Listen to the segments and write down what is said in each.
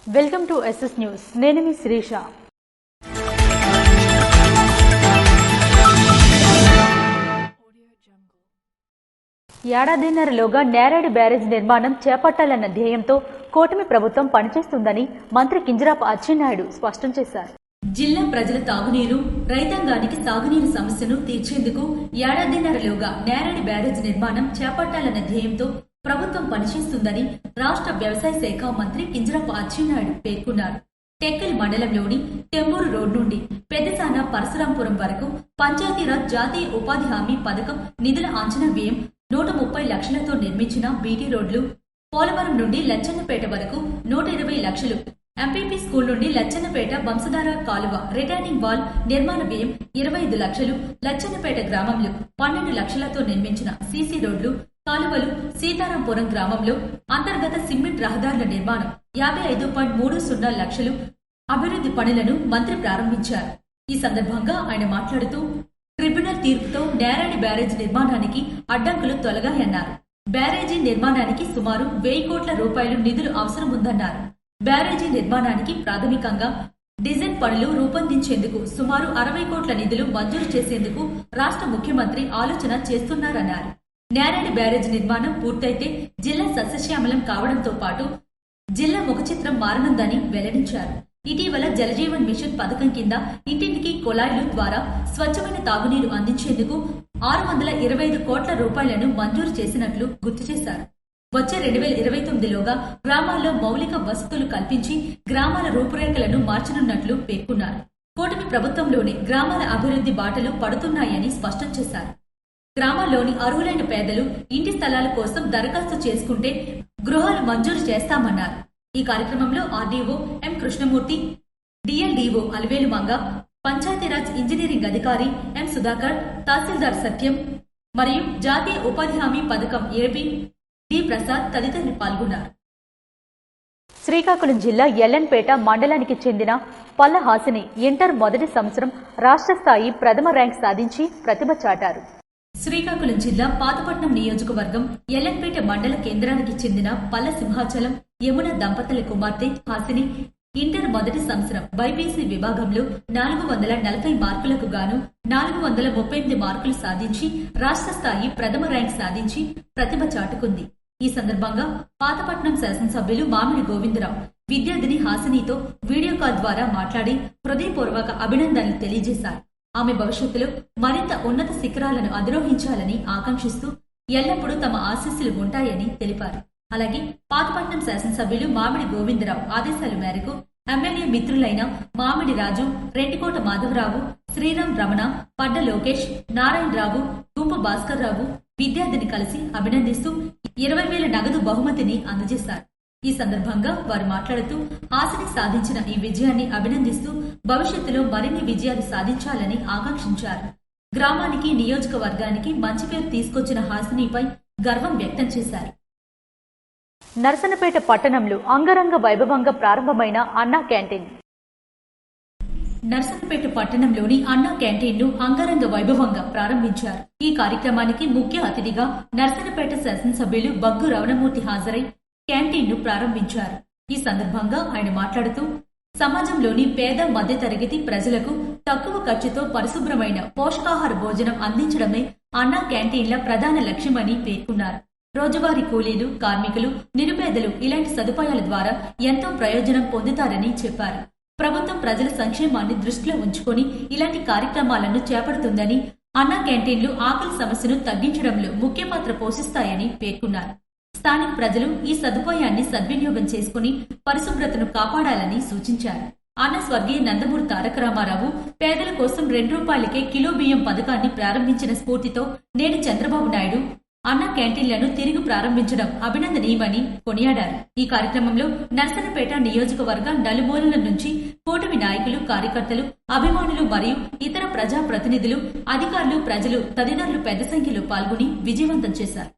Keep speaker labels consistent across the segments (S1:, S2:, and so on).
S1: Welcome to SS news. నేను మీ శ్రీష. ఏడాదిన్నరలోగా నేరేడు barrage నిర్మాణం చేపట్టాలన్న ధ్యేయంతో కూటమి ప్రభుత్వం పనిచేస్తుందని మంత్రి కింజరాపు అచ్చెన్నాయుడు స్పష్టం చేశారు. జిల్లా ప్రజల తాగునీరు, రైతాంగానికి సాగునీరు సమస్యను తీర్చేందుకు ఏడాదిన్నరలోగా నేరేడు బ్యారేజ్ నిర్మాణం చేపట్టాలన్న ధ్యేయంతో ప్రభుత్వం పనిచేస్తుందని రాష్ట్ర వ్యవసాయ శాఖ మంత్రి కింజరాపు అచ్చెన్నాయుడు పేర్కొన్నారు. టెక్కల్ మండలంలోని తెంబూరు రోడ్ నుండి పెద్దసాన పరశురాంపురం వరకు పంచాయతీరాజ్ జాతీయ ఉపాధి హామీ పథకం నిధుల అంచనా వ్యయం 130 లక్షలతో నిర్మించిన బీటీ రోడ్లు, పోలవరం నుండి లచ్చన్నపేట వరకు 120 లక్షలు, ఎంపీపీ స్కూల్ నుండి లచ్చన్నపేట వంశధార కాలువ రిటర్నింగ్ వాల్ నిర్మాణ వ్యయం 25 లక్షలు, లచ్చన్నపేట గ్రామంలో 12 లక్షలతో నిర్మించిన సీసీ రోడ్లు, కాలువలు, సీతారాంపురం గ్రామంలో అంతర్గత సిమెంట్ రహదారుల నిర్మాణం 55.30 లక్షలు అభివృద్ధి పనులను మంత్రి ప్రారంభించారు. ఈ సందర్భంగా ఆయన మాట్లాడుతూ ట్రిబ్యునల్ తీర్పుతో నేరేడు బ్యారేజ్ నిర్మాణానికి అడ్డంకులు తొలగాయన్నారు. బ్యారేజీ నిర్మాణానికి సుమారు 1000 కోట్ల రూపాయలు నిధులు అవసరం ఉందన్నారు. బ్యారేజీ నిర్మాణానికి ప్రాథమికంగా డిజైన్ పనులు రూపొందించేందుకు సుమారు 60 కోట్ల నిధులు మంజూరు చేసేందుకు రాష్ట్ర ముఖ్యమంత్రి ఆలోచన చేస్తున్నారన్నారు. నేరేడు బ్యారేజ్ నిర్మాణం పూర్తయితే జిల్లా సస్యశ్యామలం కావడంతో పాటు జిల్లా ముఖచిత్రం మారనుందని వెల్లడించారు. ఇటీవల జలజీవన్ మిషన్ పథకం కింద ఇంటింటికి కుళాయిల ద్వారా స్వచ్ఛమైన తాగునీరు అందించేందుకు 625 కోట్ల రూపాయలను మంజూరు చేసినట్లు గుర్తు చేశారు. వచ్చే 2029లోగా గ్రామాల్లో మౌలిక వసతులు కల్పించి గ్రామాల రూపురేఖలను మార్చనున్నట్లు పేర్కొన్నారు. కూటమి ప్రభుత్వంలోని గ్రామాల అభివృద్ధి బాటలు పడుతున్నాయని స్పష్టం చేశారు. గ్రామాల్లోని అర్హులైన పేదలు ఇంటి స్థలాల కోసం దరఖాస్తు చేసుకుంటే గృహాలు మంజూరు చేస్తామన్నారు. ఈ కార్యక్రమంలో RDO M Krishnamurthy, DLDO Alivelu Manga, Panchayati Raj engineering అధికారి ఎం సుధాకర్, తహసీల్దార్ సత్యం మరియు జాతీయ ఉపాధి హామీ పథకం ఏపీ డి ప్రసాద్ తదితరులు పాల్గొన్నారు. శ్రీకాకుళం జిల్లా ఎల్లన్పేట మండలానికి చెందిన పల్ల హాసిని ఇంటర్ మొదటి సంవత్సరం రాష్ట్ర స్థాయి ప్రథమ ర్యాంక్ సాధించి ప్రతిభ చాటారు. శ్రీకాకుళం జిల్లా పాతపట్నం నియోజకవర్గం ఎల్లన్పేట మండల కేంద్రానికి చెందిన పల్ల సింహాచలం యమున దంపతుల కుమార్తె హాసిని ఇంటర్ మొదటి సంవత్సరం బైపీసీ విభాగంలో 440 మార్కులకు గాను 438 మార్కులు సాధించి రాష్ట్ర స్థాయి ప్రథమ ర్యాంక్ సాధించి ప్రతిభ చాటుకుంది. ఈ సందర్భంగా పాతపట్నం శాసనసభ్యులు మామిడి గోవిందరావు విద్యార్థిని హాసినితో వీడియో కాల్ ద్వారా మాట్లాడి హృదయపూర్వక అభినందనలు తెలియజేశారు. ఆమె భవిష్యత్తులో మరింత ఉన్నత శిఖరాలను అధిరోహించాలని ఆకాంక్షిస్తూ ఎల్లప్పుడూ తమ ఆశీస్సులు ఉంటాయని తెలిపారు. అలాగే పాతపట్నం శాసనసభ్యులు మామిడి గోవిందరావు ఆదేశాల మేరకు ఎమ్మెల్యే మిత్రులైన మామిడి రాజు, రెంటికోట మాధవరావు, శ్రీరామ్ రమణ, పడ్డ లోకేష్, నారాయణరావు, గుంపు భాస్కర్ రావు విద్యార్థిని కలిసి అభినందిస్తూ 20,000 నగదు బహుమతిని అందజేశారు. ఈ సందర్భంగా వారు మాట్లాడుతూ హాసిని సాధించిన ఈ విజయాన్ని అభినందిస్తూ భవిష్యత్తులో మరిన్ని విజయాలు సాధించాలని ఆకాంక్షించారు. గ్రామానికి, నియోజకవర్గానికి మంచి పేరు తీసుకొచ్చిన హాసినిపై గర్వం వ్యక్తం చేశారు. నర్సన్నపేట పట్టణంలో అంగరంగ వైభవంగా ప్రారంభమైన అన్నా క్యాంటీన్. నర్సన్నపేట పట్టణంలోని అన్నా క్యాంటీన్ ను అంగరంగ వైభవంగా ప్రారంభించారు. ఈ కార్యక్రమానికి ముఖ్య అతిథిగా నర్సన్నపేట శాసనసభ్యులు బగ్గు రవణమూర్తి హాజరై క్యాంటీన్ ను ప్రారంభించారు. ఈ సందర్భంగా ఆయన మాట్లాడుతూ సమాజంలోని పేద మధ్యతరగతి ప్రజలకు తక్కువ ఖర్చుతో పరిశుభ్రమైన పోషకాహార భోజనం అందించడమే అన్నా క్యాంటీన్ల ప్రధాన లక్ష్యమని పేర్కొన్నారు. రోజువారీ కూలీలు, కార్మికులు, నిరుపేదలు ఇలాంటి సదుపాయాల ద్వారా ఎంతో ప్రయోజనం పొందుతారని చెప్పారు. ప్రభుత్వం ప్రజల సంక్షేమాన్ని దృష్టిలో ఉంచుకొని ఇలాంటి కార్యక్రమాలను చేపడుతుందని, అన్నా క్యాంటీన్లు ఆకలి సమస్యను తగ్గించడంలో ముఖ్య పాత్ర పోషిస్తాయని పేర్కొన్నారు. స్థానిక ప్రజలు ఈ సదుపాయాన్ని సద్వినియోగం చేసుకుని పరిశుభ్రతను కాపాడాలని సూచించారు. అన్న స్వర్గీయ నందమూరి తారక రామారావు పేదల కోసం ₹2కే కిలో బియ్యం పథకాన్ని ప్రారంభించిన స్ఫూర్తితో నేడు చంద్రబాబు నాయుడు అన్న క్యాంటీన్లను తిరిగి ప్రారంభించడం అభినందనీయమని కొనియాడారు. ఈ కార్యక్రమంలో నర్సన్నపేట నియోజకవర్గ నలుమూలల నుంచి కూటమి నాయకులు, కార్యకర్తలు, అభిమానులు మరియు ఇతర ప్రజా ప్రతినిధులు, అధికారులు, ప్రజలు తదితరులు పెద్ద సంఖ్యలో పాల్గొని విజయవంతం చేశారు.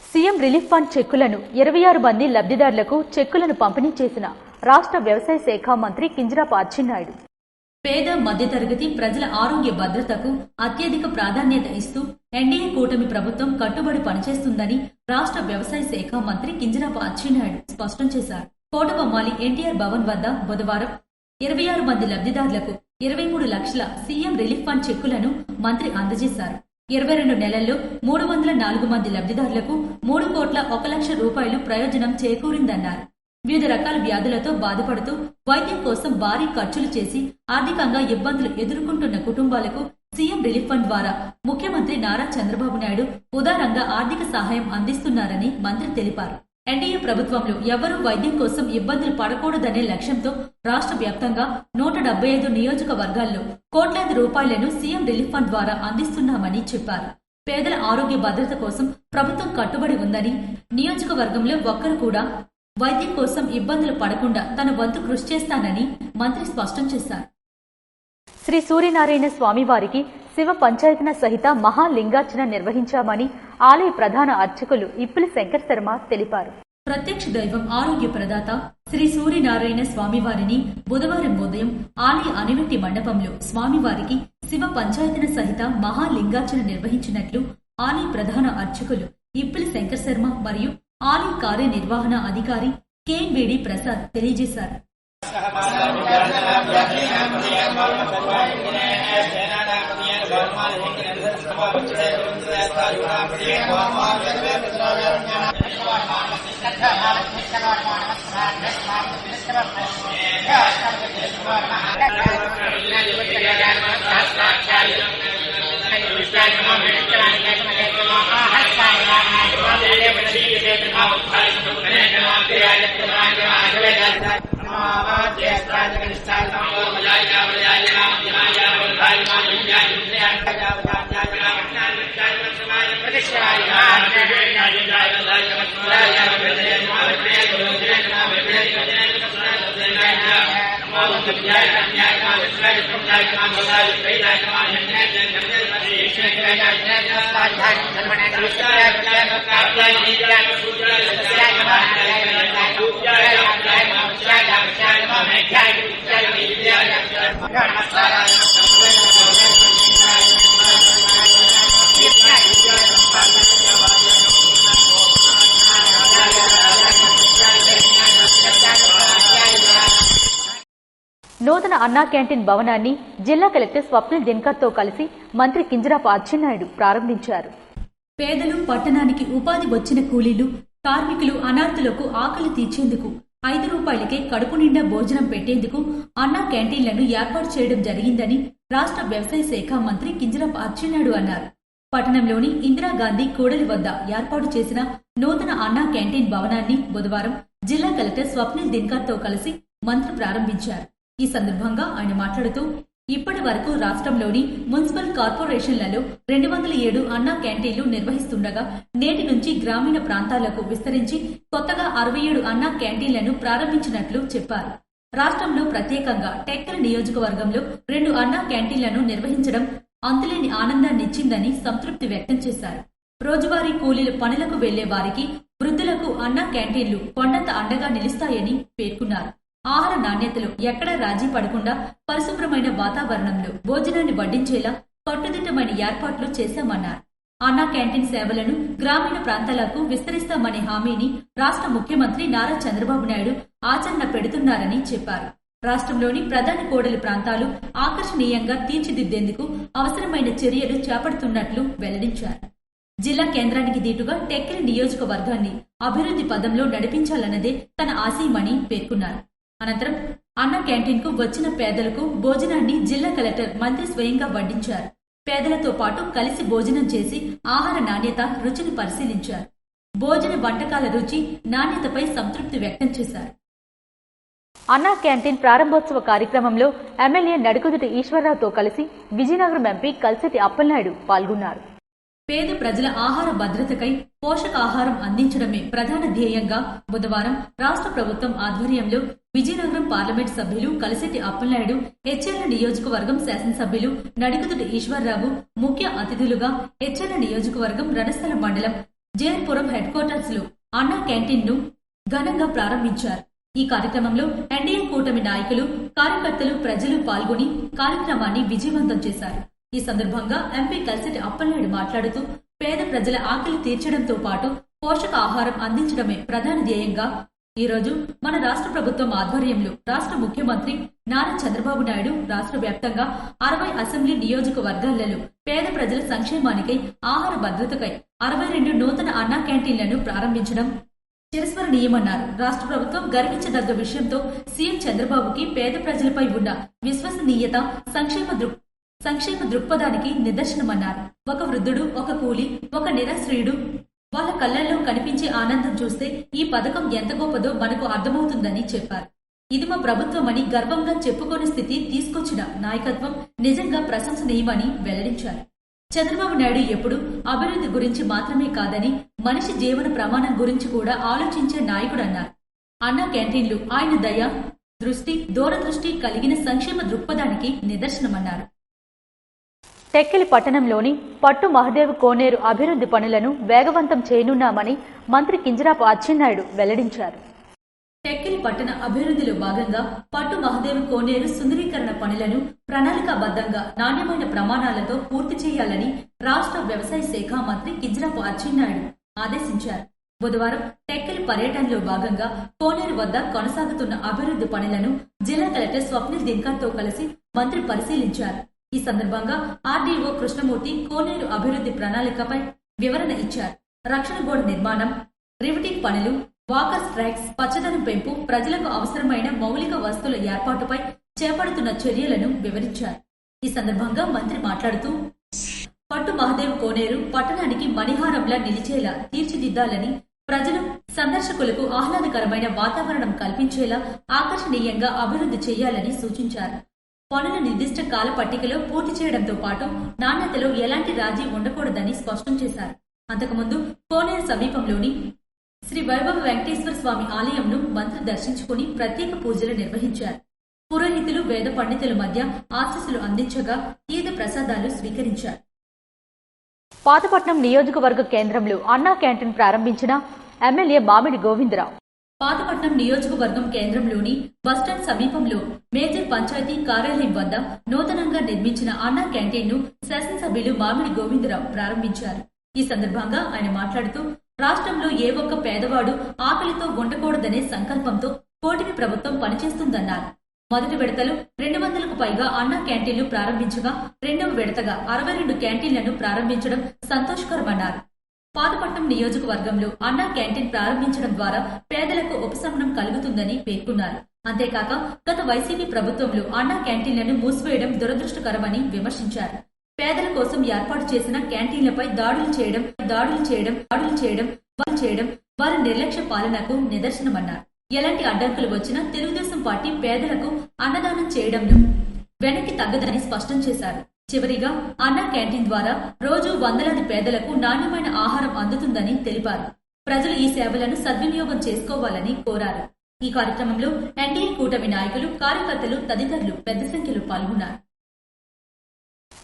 S1: సీఎం రిలీఫ్ ఫండ్ చెక్కులను 26 మంది లబ్ధిదారులకు చెక్కులను పంపిణీ చేసిన రాష్ట్ర వ్యవసాయ శాఖ మంత్రి కింజరాపు అచ్చెన్నాయుడు పేద మధ్యతరగతి ప్రజల ఆరోగ్య భద్రతకు అత్యధిక ప్రాధాన్యత ఇస్తూ ఎన్డీఏ కూటమి ప్రభుత్వం కట్టుబడి పనిచేస్తుందని రాష్ట్ర వ్యవసాయ శాఖ మంత్రి కింజరాపు అచ్చెన్నాయుడు స్పష్టం చేశారు. కోటబొమ్మాలి ఎన్టీఆర్ భవన్ వద్ద బుధవారం 26 మంది లబ్ధిదారులకు 23 లక్షల సీఎం రిలీఫ్ ఫండ్ చెక్కులను మంత్రి అందజేశారు. 22 నెలల్లో 304 మంది లబ్ధిదారులకు 3 కోట్ల 1 లక్ష రూపాయలు ప్రయోజనం చేకూరిందన్నారు. వివిధ రకాల వ్యాధులతో బాధపడుతూ వైద్యం కోసం భారీ ఖర్చులు చేసి ఆర్థికంగా ఇబ్బందులు ఎదుర్కొంటున్న కుటుంబాలకు సీఎం రిలీఫ్ ఫండ్ ద్వారా ముఖ్యమంత్రి నారా చంద్రబాబు నాయుడు ఉదారంగా ఆర్థిక సహాయం అందిస్తున్నారని మంత్రి తెలిపారు. ఎన్డీఏ ప్రభుత్వంలో ఎవరూ వైద్యం కోసం ఇబ్బందులు పడకూడదనే లక్ష్యంతో రాష్ట్ర వ్యాప్తంగా 175 నియోజకవర్గాల్లో కోట్లాది రూపాయలను సీఎం రిలీఫ్ ఫండ్ ద్వారా అందిస్తున్నామని చెప్పారు. పేదల ఆరోగ్య భద్రత కోసం ప్రభుత్వం కట్టుబడి ఉందని, నియోజకవర్గంలో ఒక్కరు కూడా వైద్యం కోసం ఇబ్బందులు పడకుండా తన వంతు కృషి చేస్తానని మంత్రి స్పష్టం చేశారు. శ్రీ సూర్యనారాయణ స్వామివారికి శివ పంచాయతన సహిత మహాలింగార్చన నిర్వహించామని ఆలయ ప్రధాన అర్చకులు ఇప్పిలి శంకర్ శర్మ తెలిపారు. ప్రత్యక్ష దైవం ఆరోగ్య ప్రదాత శ్రీ సూర్యనారాయణ స్వామివారిని బుధవారం ఉదయం ఆలయ అనివెట్టి మండపంలో స్వామివారికి శివ పంచాయతన సహిత మహాలింగార్చన నిర్వహించినట్లు ఆలయ ప్రధాన అర్చకులు ఇప్పిలి శంకర్ శర్మ మరియు ఆలయ కార్యనిర్వహణ అధికారి కేఎన్విడి ప్రసాద్ తెలియజేశారు. నూతన అన్నా క్యాంటీన్ భవనాన్ని జిల్లా కలెక్టర్ స్వప్నిల్ దినకర్ తో కలిసి మంత్రి కింజరాపు అచ్చెన్నాయుడు ప్రారంభించారు. పేదలు, పట్టణానికి ఉపాధి వచ్చిన కూలీలు, కార్మికులు, అనాథులకు ఆకలి తీర్చేందుకు 5 రూపాయలకే కడుపు నిండా భోజనం పెట్టేందుకు అన్నా క్యాంటీన్లను ఏర్పాటు చేయడం జరిగిందని రాష్ట్ర వ్యవసాయ శాఖ మంత్రి కింజరాపు అచ్చెన్నాయుడు అన్నారు. పట్టణంలోని ఇందిరాగాంధీ కూడలి వద్ద ఏర్పాటు చేసిన నూతన అన్నా క్యాంటీన్ భవనాన్ని బుధవారం జిల్లా కలెక్టర్ స్వప్నిల్ దినకర్ తో కలిసి మంత్రి ప్రారంభించారు. ఈ సందర్భంగా ఆయన మాట్లాడుతూ ఇప్పటి వరకు రాష్ట్రంలోని మున్సిపల్ కార్పొరేషన్లలో 207 అన్నా క్యాంటీన్లు నిర్వహిస్తుండగా నేటి నుంచి గ్రామీణ ప్రాంతాలకు విస్తరించి కొత్తగా 67 అన్నా క్యాంటీన్లను ప్రారంభించినట్లు చెప్పారు. రాష్ట్రంలో ప్రత్యేకంగా టెక్కల్ నియోజకవర్గంలో 2 అన్నా క్యాంటీన్లను నిర్వహించడం అంతులేని ఆనందాన్నిచ్చిందని సంతృప్తి వ్యక్తం చేశారు. రోజువారీ కూలీల పనులకు వెళ్లే వారికి, వృద్ధులకు అన్నా క్యాంటీన్లు కొండంత అండగా నిలుస్తాయని పేర్కొన్నారు. ఆహార నాణ్యతలో ఎక్కడా రాజీ పడకుండా పరిశుభ్రమైన వాతావరణంలో భోజనాన్ని వడ్డించేలా కట్టుదిట్టమైన ఏర్పాట్లు చేశామన్నారు. అన్నా క్యాంటీన్ సేవలను గ్రామీణ ప్రాంతాలకు విస్తరిస్తామనే హామీని రాష్ట్ర ముఖ్యమంత్రి నారా చంద్రబాబు నాయుడు ఆచరణ పెడుతున్నారని చెప్పారు. రాష్ట్రంలోని ప్రధాన కూడలి ప్రాంతాలు ఆకర్షణీయంగా తీర్చిదిద్దేందుకు అవసరమైన చర్యలు చేపడుతున్నట్లు వెల్లడించారు. జిల్లా కేంద్రానికి దీటుగా టెక్కలి నియోజకవర్గాన్ని అభివృద్ధి పదంలో నడిపించాలన్నదే తన ఆశయమని పేర్కొన్నారు. అనంతరం అన్న క్యాంటీన్ కు వచ్చిన పేదలకు భోజనాన్ని జిల్లా కలెక్టర్ మంత్రి స్వయంగా వడ్డించారు. పేదలతో పాటు కలిసి భోజనం చేసి ఆహార నాణ్యత, రుచిని పరిశీలించారు. భోజన వంటకాల రుచి, నాణ్యతపై సంతృప్తి వ్యక్తం చేశారు. అన్నా క్యాంటీన్ ప్రారంభోత్సవ కార్యక్రమంలో ఎమ్మెల్యే నడుకుదుటి ఈశ్వరరావుతో కలిసి విజయనగరం ఎంపీ కల్సెటి అప్పలనాయుడు పాల్గొన్నారు. పేద ప్రజల ఆహార భద్రతకై పోషకాహారం అందించడమే ప్రధాన ధ్యేయంగా బుధవారం రాష్ట్ర ప్రభుత్వం ఆధ్వర్యంలో విజయనగరం పార్లమెంట్ సభ్యులు కల్సెటి అప్పలనాయుడు, హెచ్ఎల్ నియోజకవర్గం శాసనసభ్యులు నడుకుదుటి ఈశ్వరరావు ముఖ్య అతిథులుగా హెచ్ఎల్ నియోజకవర్గం రణస్థల మండలం జేర్పురం హెడ్ క్వార్టర్స్ లో అన్నా క్యాంటీన్ ను ఘనంగా ప్రారంభించారు. ఈ కార్యక్రమంలో ఎన్డీఏ కూటమి నాయకులు, కార్యకర్తలు, ప్రజలు పాల్గొని కార్యక్రమాన్ని విజయవంతం చేశారు. ఈ సందర్భంగా ఎంపీ కల్సెటి అప్పలనాయుడు మాట్లాడుతూ పేద ప్రజల ఆకలి తీర్చడంతో పాటు పోషకాహారం అందించడమే ప్రధాన ధ్యేయంగా ఈ రోజు మన రాష్ట్ర ప్రభుత్వం ఆధ్వర్యంలో రాష్ట్ర ముఖ్యమంత్రి నారా చంద్రబాబు నాయుడు రాష్ట్ర వ్యాప్తంగా 60 అసెంబ్లీ నియోజకవర్గాలలో పేద ప్రజల సంక్షేమానికై ఆహార భద్రతకై 62 నూతన అన్నా క్యాంటీన్లను ప్రారంభించడం చిరస్మరణీయమన్నారు. రాష్ట్ర ప్రభుత్వం గర్వించదగ్గ విషయంతో సీఎం చంద్రబాబుకి పేద ప్రజలపై ఉన్న విశ్వసనీయత సంక్షేమ దృక్పథానికి నిదర్శనమన్నారు. ఒక వృద్ధుడు, ఒక కూలి, ఒక నిరాశ్రయుడు వాళ్ళ కళ్లల్లో కనిపించే ఆనందం చూస్తే ఈ పథకం ఎంత గొప్పదో మనకు అర్థమవుతుందని చెప్పారు. ఇది మా ప్రభుత్వమని గర్వంగా చెప్పుకోని స్థితి తీసుకొచ్చిన నాయకత్వం నిజంగా ప్రశంసనీయమని వెల్లడించారు. చంద్రబాబు నాయుడు ఎప్పుడు అభివృద్ధి గురించి మాత్రమే కాదని మనిషి జీవన ప్రమాణం గురించి కూడా ఆలోచించే నాయకుడన్నారు. అన్నా క్యాంటీన్లు ఆయన దయ, దూరదృష్టి కలిగిన సంక్షేమ దృక్పథానికి నిదర్శనమన్నారు. టెక్కిలి పట్టణంలోని పట్టు మహదేవ్ కోనేరు అభివృద్ధి పనులను వేగవంతం చేయనున్నామని మంత్రి కింజరాపు అచ్చెన్నాయుడు వెల్లడించారు. టెక్కిలి పట్టణ అభివృద్ధిలో భాగంగా పట్టు మహదేవ్ కోనేరు సుందరీకరణ పనులను ప్రణాళికాబద్దంగా నాణ్యమైన ప్రమాణాలతో పూర్తి చేయాలని రాష్ట్ర వ్యవసాయ శాఖ మంత్రి కింజరాపు అచ్చెన్నాయుడు ఆదేశించారు. బుధవారం టెక్కిలి పర్యటనలో భాగంగా కోనేరు వద్ద కొనసాగుతున్న అభివృద్ధి పనులను జిల్లా కలెక్టర్ స్వప్నిల్ దినకర్తో కలిసి మంత్రి పరిశీలించారు. ఈ సందర్భంగా ఆర్డీఓ కృష్ణమూర్తి కోనేరు అభివృద్ధి ప్రణాళికపై వివరణ ఇచ్చారు. రక్షణ గోడ నిర్మాణం, రివిటింగ్ పనులు, వాకర్స్ ట్రాక్స్, పచ్చదనం పెంపు, ప్రజలకు అవసరమైన మౌలిక వస్తువుల ఏర్పాటుపై చేపడుతున్న చర్యలను వివరించారు. ఈ సందర్భంగా మంత్రి మాట్లాడుతూ పట్టు మహదేవ్ కోనేరు పట్టణానికి మణిహారంలా నిలిచేలా తీర్చిదిద్దాలని, ప్రజలు సందర్శకులకు ఆహ్లాదకరమైన వాతావరణం కల్పించేలా ఆకర్షణీయంగా అభివృద్ధి చేయాలని సూచించారు. పనుల నిర్దిష్ట కాల పట్టికలో పూర్తి చేయడంతో పాటు నాణ్యతలో ఎలాంటి రాజీ ఉండకూడదని స్పష్టం చేశారు. అంతకుముందు కోనేరు సమీపంలోని శ్రీ వైభవ వెంకటేశ్వర స్వామి ఆలయంను మంత్రి దర్శించుకుని ప్రత్యేక పూజలు నిర్వహించారు. పురోహితులు, వేద పండితుల మధ్య ఆశీస్సులు అందించగా తీర్థ ప్రసాదాలు స్వీకరించారు. పాతపట్నం నియోజకవర్గ కేంద్రంలో అన్నా క్యాంటీన్ ప్రారంభించిన ఎమ్మెల్యే మామిడి గోవిందరావు. పాతపట్నం నియోజకవర్గం కేంద్రంలోని బస్టాండ్ సమీపంలో మేజర్ పంచాయతీ కార్యాలయం వద్ద నూతనంగా నిర్మించిన అన్నా క్యాంటీన్ను శాసనసభ్యులు మామిడి గోవిందరావు ప్రారంభించారు. ఈ సందర్భంగా ఆయన మాట్లాడుతూ రాష్ట్రంలో ఏ ఒక్క పేదవాడు ఆకలితో ఉండకూడదనే సంకల్పంతో కూటమి ప్రభుత్వం పనిచేస్తుందన్నారు. మొదటి విడతలో 200కు పైగా అన్నా క్యాంటీన్లు ప్రారంభించగా రెండవ విడతగా 62 క్యాంటీన్లను ప్రారంభించడం సంతోషకరమన్నారు. పాతపట్నం నియోజకవర్గంలో అన్నా క్యాంటీన్ ప్రారంభించడం ద్వారా పేదలకు ఉపశమనం కలుగుతుందని పేర్కొన్నారు. అంతేకాక గత వైసీపీ ప్రభుత్వంలో అన్నా క్యాంటీన్లను మూసివేయడం దురదృష్టకరమని విమర్శించారు. పేదల కోసం ఏర్పాటు చేసిన క్యాంటీన్లపై దాడులు చేయడం వారి నిర్లక్ష్య పాలనకు నిదర్శనమన్నారు. ఎలాంటి అడ్డంకులు వచ్చినా తెలుగుదేశం పార్టీ పేదలకు అన్నదానం చేయడంలో వెనక్కి తగ్గదని స్పష్టం చేశారు. చివరిగా అన్నా క్యాంటీన్ ద్వారా రోజు వందలాది పేదలకు నాణ్యమైన ఆహారం అందుతుందని తెలిపారు. ప్రజలు ఈ సేవలను సద్వినియోగం చేసుకోవాలని కోరారు. ఈ కార్యక్రమంలో ఎన్డీఏ కూటమి నాయకులు, కార్యకర్తలు తదితరులు పెద్ద సంఖ్యలో పాల్గొన్నారు.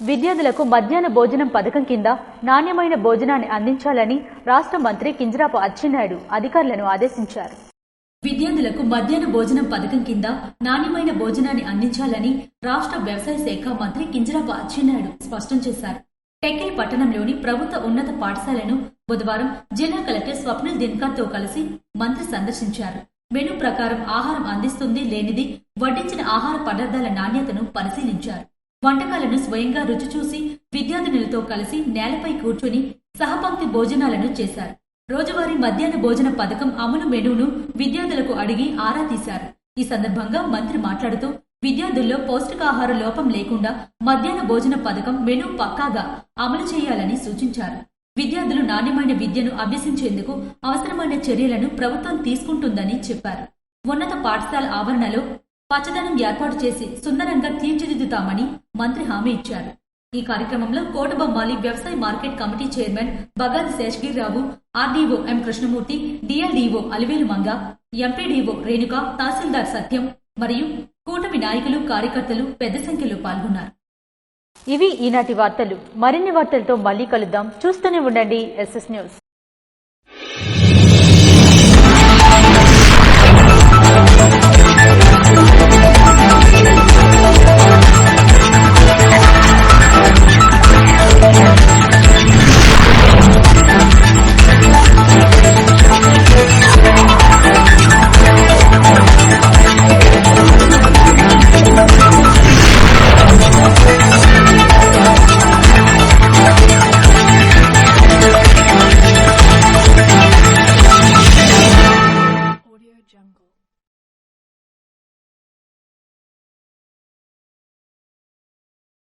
S1: విద్యార్థులకు మధ్యాహ్న భోజనం పథకం కింద నాణ్యమైన భోజనాన్ని అందించాలని రాష్ట్ర మంత్రి కింజరాపు అచ్చెన్నాయుడు అధికారులను ఆదేశించారు. విద్యార్థులకు మధ్యాహ్న భోజనం పథకం కింద నాణ్యమైన భోజనాన్ని అందించాలని రాష్ట్ర వ్యవసాయ శాఖ మంత్రి కింజరాపు అచ్చెన్నాయుడు స్పష్టం చేశారు. టెక్కిలి పట్టణంలోని ప్రభుత్వ ఉన్నత పాఠశాలను బుధవారం జిల్లా కలెక్టర్ స్వప్నిల్ దినకర్తో కలిసి మంత్రి సందర్శించారు. మెనూ ప్రకారం ఆహారం అందిస్తుంది లేనిది వడ్డించిన ఆహార పదార్థాల నాణ్యతను పరిశీలించారు. వంటకాలను స్వయంగా రుచి చూసి విద్యార్థినులతో కలిసి నేలపై కూర్చుని సహపంక్తి భోజనాలను చేశారు. రోజువారీ మధ్యాహ్న భోజన పథకం అమలు మెనూను విద్యార్థులకు అడిగి ఆరా తీశారు. ఈ సందర్భంగా మంత్రి మాట్లాడుతూ విద్యార్థుల్లో పౌష్టికాహార లోపం లేకుండా మధ్యాహ్న భోజన పథకం మెనూ పక్కాగా అమలు చేయాలని సూచించారు. విద్యార్థులు నాణ్యమైన విద్యను అభ్యసించేందుకు అవసరమైన చర్యలను ప్రభుత్వం తీసుకుంటుందని చెప్పారు. ఉన్నత పాఠశాల ఆవరణలో పచ్చదనం ఏర్పాటు చేసి సుందరంగా తీర్చిదిద్దుతామని మంత్రి హామీ ఇచ్చారు. ఈ కార్యక్రమంలో కోటబొమ్మాలి వ్యవసాయ market committee chairman Bagadi Seshagiri Rao, RDO M Krishnamurthy, DLDO Alivelu Manga, MPDO Renuka, తహసీల్దార్ సత్యం మరియు కూటమి నాయకులు, కార్యకర్తలు పెద్ద సంఖ్యలో పాల్గొన్నారు. ఇవి ఈనాటి వార్తలు. మరిన్ని వార్తలతో మళ్లీ కలుద్దాం. చూస్తూనే ఉండండి SS న్యూస్.